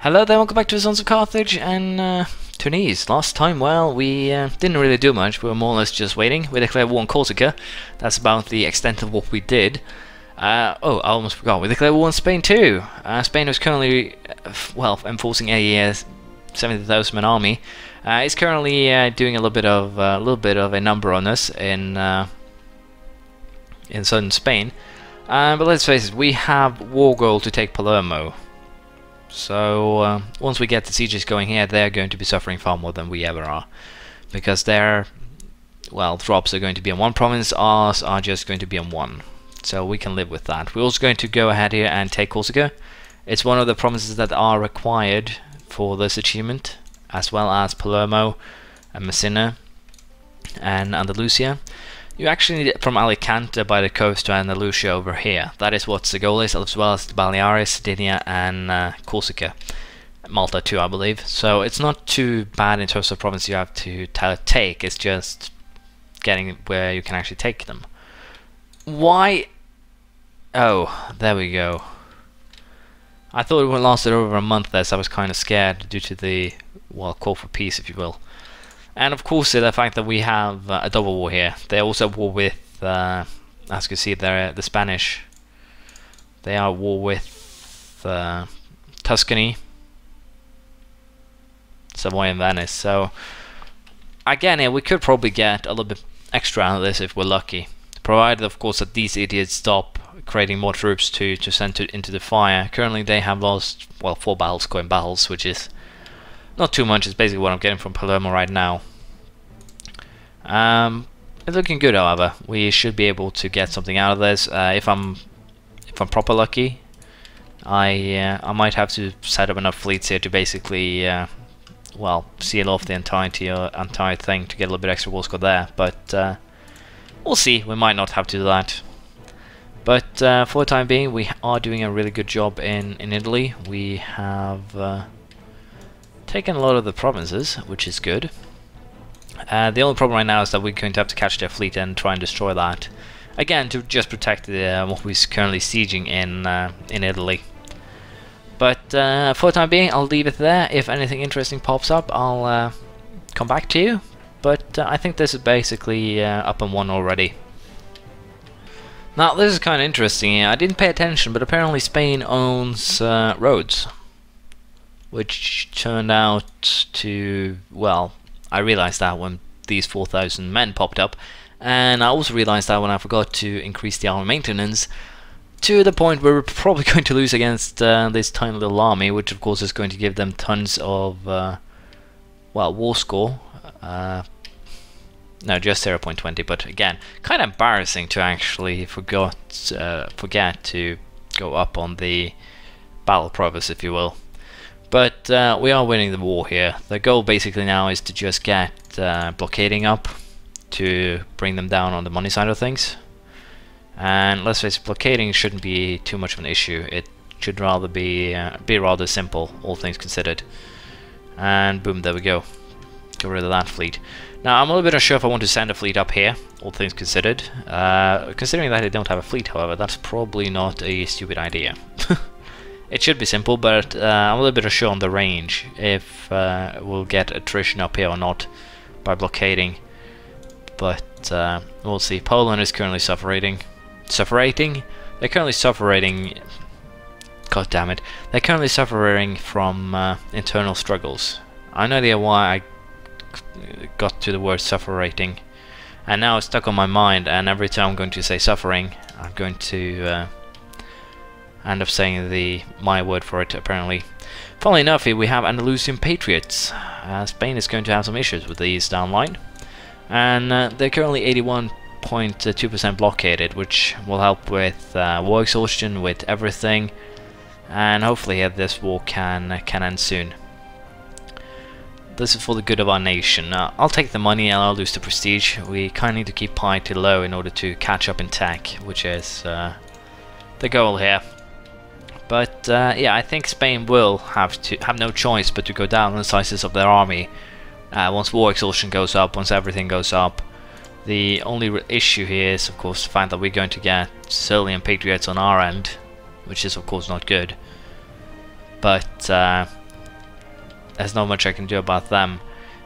Hello there, welcome back to Sons of Carthage and Tunis. Last time, well, we didn't really do much. We were more or less just waiting. We declared war on Corsica. That's about the extent of what we did. Oh, I almost forgot. We declared war on Spain too. Spain is currently, well, enforcing a 70,000 man army. It's currently doing a little bit of a number on us in southern Spain. But let's face it, we have war goal to take Palermo. So once we get the sieges going here, they're going to be suffering far more than we ever are, because their, well, drops are going to be on one province, ours are just going to be on one. So we can live with that. We're also going to go ahead here and take Corsica. It's one of the provinces that are required for this achievement, as well as Palermo and Messina and Andalusia. You actually need it from Alicante by the coast to Andalusia over here. That is what the goal is, as well as the Baleares, Sardinia and Corsica. Malta too, I believe. So it's not too bad in terms of province you have to take, it's just getting where you can actually take them. Why? Oh, there we go. I thought it would last over a month there, so I was kind of scared due to the, well, call for peace, if you will. And of course the fact that we have a double war here. They're also at war with, as you can see, they're the Spanish. They are at war with Tuscany, Savoy and Venice. So again, here we could probably get a little bit extra out of this if we're lucky. Provided of course that these idiots stop creating more troops to send into the fire. Currently they have lost, well, 4 battles, going battles, which is not too much. It's basically what I'm getting from Palermo right now. It's looking good, however. We should be able to get something out of this. If I'm proper lucky, I might have to set up enough fleets here to basically, well, seal off the entire thing to get a little bit extra war score there. But we'll see. We might not have to do that. But for the time being, we are doing a really good job in Italy. We have taken a lot of the provinces, which is good. The only problem right now is that we're going to have to catch their fleet and try and destroy that. Again, to just protect what we're currently sieging in Italy. But for the time being, I'll leave it there. If anything interesting pops up, I'll come back to you. But I think this is basically up and one already. Now, this is kind of interesting here. I didn't pay attention, but apparently Spain owns roads, which turned out to, well, I realized that when these 4,000 men popped up, and I also realized that when I forgot to increase the army maintenance to the point where we're probably going to lose against this tiny little army, which of course is going to give them tons of, well, war score. No, just 0.20, but again, kind of embarrassing to actually forget to go up on the battle province, if you will. But we are winning the war here. The goal basically now is to just get blockading up to bring them down on the money side of things. And let's face it, blockading shouldn't be too much of an issue. It should rather be rather simple, all things considered. And boom, there we go. Get rid of that fleet. Now I'm a little bit unsure if I want to send a fleet up here, all things considered. Considering that I don't have a fleet, however, that's probably not a stupid idea. It should be simple, but I'm a little bit unsure on the range, if we'll get attrition up here or not by blockading. But we'll see. Poland is currently suffering. They're currently suffering. God damn it! They're currently suffering from internal struggles. I know the why I got to the word suffering, and now it's stuck on my mind. And every time I'm going to say suffering, I'm going to end up saying my word for it, apparently. Funnily enough, here we have Andalusian patriots. Spain is going to have some issues with these down line, and they're currently 81.2% blockaded, which will help with war exhaustion, with everything, and hopefully this war can end soon. This is for the good of our nation. I'll take the money and I'll lose the prestige. We kind of need to keep piety low in order to catch up in tech, which is the goal here. But yeah, I think Spain will have no choice but to go down in the sizes of their army once war exhaustion goes up, once everything goes up. The only issue here is, of course, the fact that we're going to get Sicilian patriots on our end, which is, of course, not good. But there's not much I can do about them.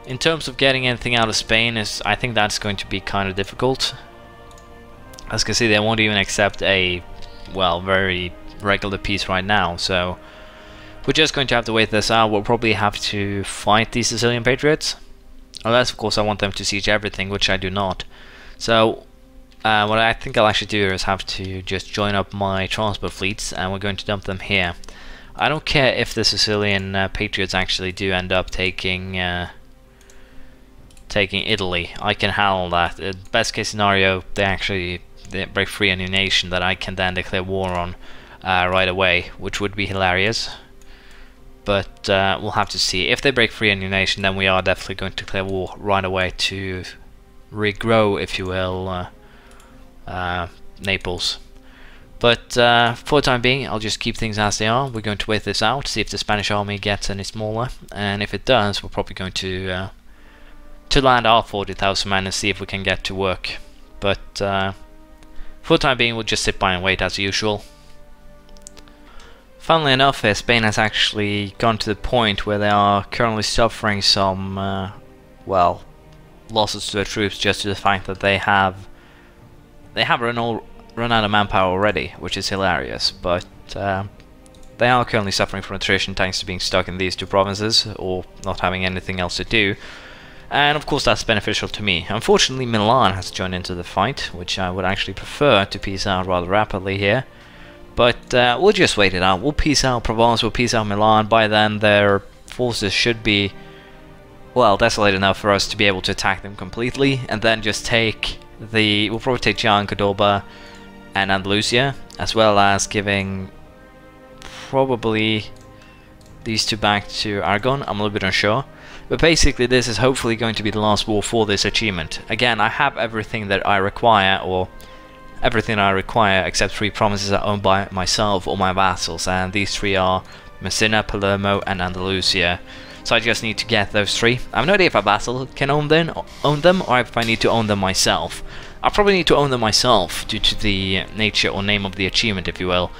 In terms of getting anything out of Spain, I think that's going to be kind of difficult. As you can see, they won't even accept a, well, very regular peace right now, so we're just going to have to wait this out. We'll probably have to fight these Sicilian patriots, unless of course I want them to siege everything, which I do not. So what I think I'll actually do is have to just join up my transport fleets, and we're going to dump them here. I don't care if the Sicilian patriots actually do end up taking Italy. I can handle that. Best case scenario, they break free a new nation that I can then declare war on right away, which would be hilarious. But we'll have to see. If they break free a new nation, then we are definitely going to declare war right away to regrow, if you will, Naples. But for the time being, I'll just keep things as they are. We're going to wait this out, see if the Spanish army gets any smaller, and if it does, we're probably going to land our 40,000 men and see if we can get to work. But for the time being, we'll just sit by and wait as usual. Funnily enough, Spain has actually gone to the point where they are currently suffering some, well, losses to their troops just to the fact that they have run out of manpower already, which is hilarious. But they are currently suffering from attrition thanks to being stuck in these two provinces or not having anything else to do. And of course that's beneficial to me. Unfortunately, Milan has joined into the fight, which I would actually prefer to peace out rather rapidly here. But we'll just wait it out. We'll peace out Provence, we'll peace out Milan. By then their forces should be, well, desolate enough for us to be able to attack them completely, and then just take we'll probably take Jaén, Cordoba and Andalusia, as well as giving probably these two back to Aragon. I'm a little bit unsure. But basically this is hopefully going to be the last war for this achivement. Again, I have everything that I require, or everything I require except 3 provinces are owned by myself or my vassals, and these 3 are Messina, Palermo and Andalusia. So I just need to get those 3. I have no idea if a vassal can own them, or if I need to own them myself. I'll probably need to own them myself due to the nature or name of the achievement, if you will.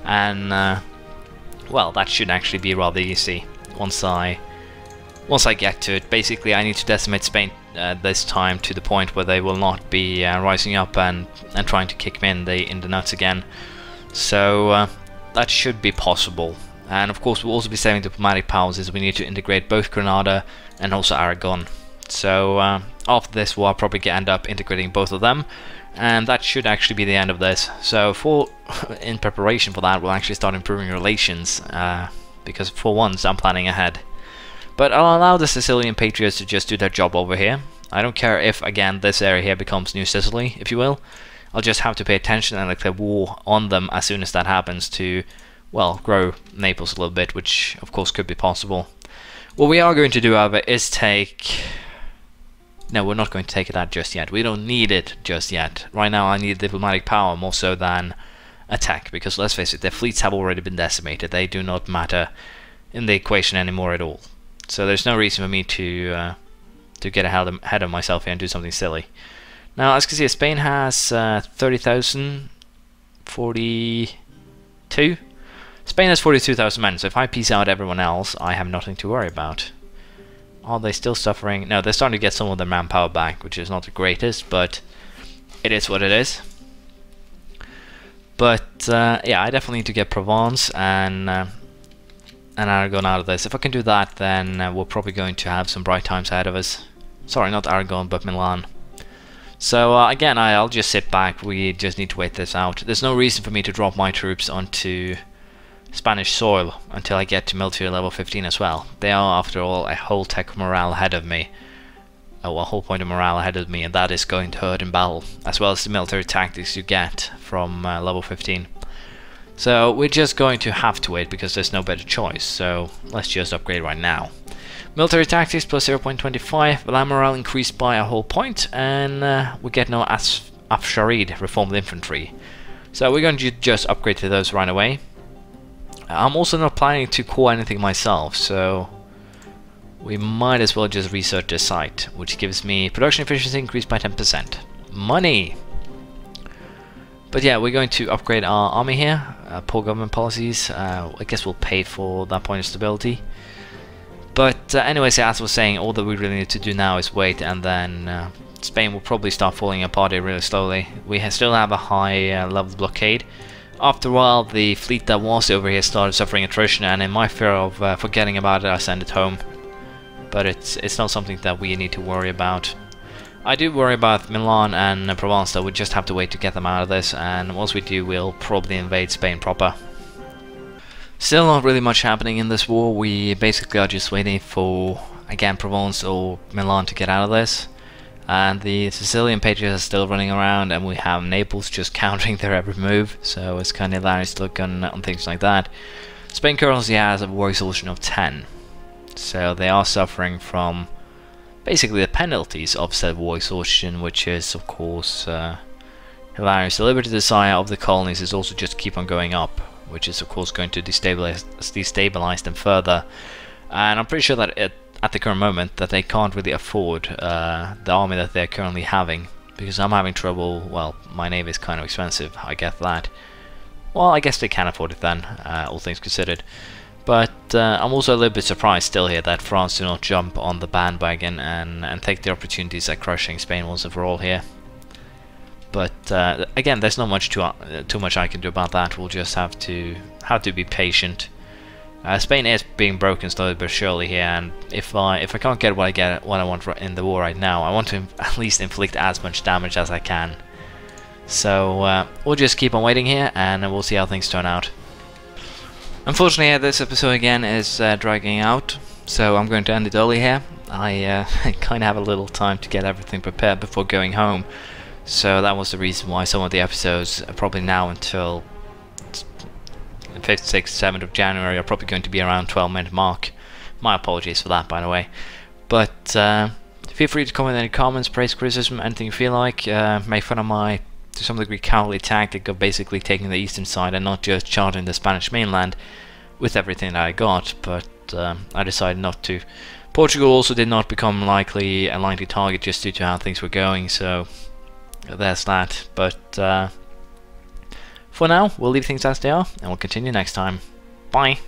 And well, that should actually be rather easy once I get to it. Basically, I need to decimate Spain this time to the point where they will not be rising up and trying to kick me in the nuts again. So that should be possible. And of course we'll also be saving diplomatic powers, as we need to integrate both Granada and also Aragon. So after this we'll probably end up integrating both of them, and that should actually be the end of this. So in preparation for that, we'll actually start improving relations, because for once I'm planning ahead. But I'll allow the Sicilian patriots to just do their job over here. I don't care if, again, this area here becomes New Sicily, if you will. I'll just have to pay attention and declare war on them as soon as that happens to, well, grow Naples a little bit, which of course could be possible. What we are going to do, however, is take... No, we're not going to take that just yet. We don't need it just yet. Right now I need diplomatic power more so than attack, because let's face it, their fleets have already been decimated. They do not matter in the equation anymore at all. So there's no reason for me to get ahead of myself here and do something silly. Now, as you can see, Spain has 30,000, 42. Spain has 42,000 men, so if I peace out everyone else, I have nothing to worry about. Are they still suffering? No, they're starting to get some of their manpower back, which is not the greatest, but it is what it is. But yeah, I definitely need to get Provence and Aragon out of this. If I can do that, then we're probably going to have some bright times ahead of us. Sorry, not Aragon, but Milan. So again, I'll just sit back. We just need to wait this out. There's no reason for me to drop my troops onto Spanish soil until I get to military level 15 as well. They are, after all, a whole tech morale ahead of me. Oh, a whole point of morale ahead of me, and that is going to hurt in battle, as well as the military tactics you get from level 15. So we're just going to have to wait because there's no better choice, so let's just upgrade right now. Military tactics plus 0.25, but morale increased by a whole point, and we get no Afsharid reformed infantry. So we're going to just upgrade to those right away. I'm also not planning to core anything myself, so we might as well just research the site, which gives me production efficiency increased by 10%. Money! But yeah, we're going to upgrade our army here. Poor government policies. I guess we'll pay for that point of stability. But anyways, as I was saying, all that we really need to do now is wait, and then Spain will probably start falling apart here really slowly. We still have a high level blockade. After a while, the fleet that was over here started suffering attrition, and in my fear of forgetting about it, I sent it home. But it's not something that we need to worry about. I do worry about Milan and Provence, though. We just have to wait to get them out of this, and once we do, we'll probably invade Spain proper. Still not really much happening in this war. We basically are just waiting for, again, Provence or Milan to get out of this. And the Sicilian patriots are still running around, and we have Naples just countering their every move, so it's kind of hilarious to look on things like that. Spain currently has a war exhaustion of 10, so they are suffering from basically the penalties of said war exhaustion, which is of course hilarious. The liberty desire of the colonies is also just keep on going up, which is of course going to destabilize them further, and I'm pretty sure that at the current moment that they can't really afford the army that they're currently having, because I'm having trouble. Well, my navy is kind of expensive, I get that. Well, I guess they can afford it then, all things considered. But I'm also a little bit surprised still here that France do not jump on the bandwagon and take the opportunities at crushing Spain once and for all here. But again, there's not much too much I can do about that. We'll just have to be patient. Spain is being broken slowly but surely here, and if I can't get what I want in the war right now, I want to at least inflict as much damage as I can. So we'll just keep on waiting here, and we'll see how things turn out. Unfortunately, this episode again is dragging out, so I'm going to end it early here. I kind of have a little time to get everything prepared before going home, so that was the reason why some of the episodes are probably now until 5th, 6th, 7th of January are probably going to be around 12-minute mark. My apologies for that, by the way. But feel free to comment any comments, praise, criticism, anything you feel like. Make fun of my, to some degree, cowardly tactic of basically taking the eastern side and not just charging the Spanish mainland with everything that I got, but I decided not to. Portugal also did not become a likely target just due to how things were going, so there's that. But for now, we'll leave things as they are, and we'll continue next time. Bye!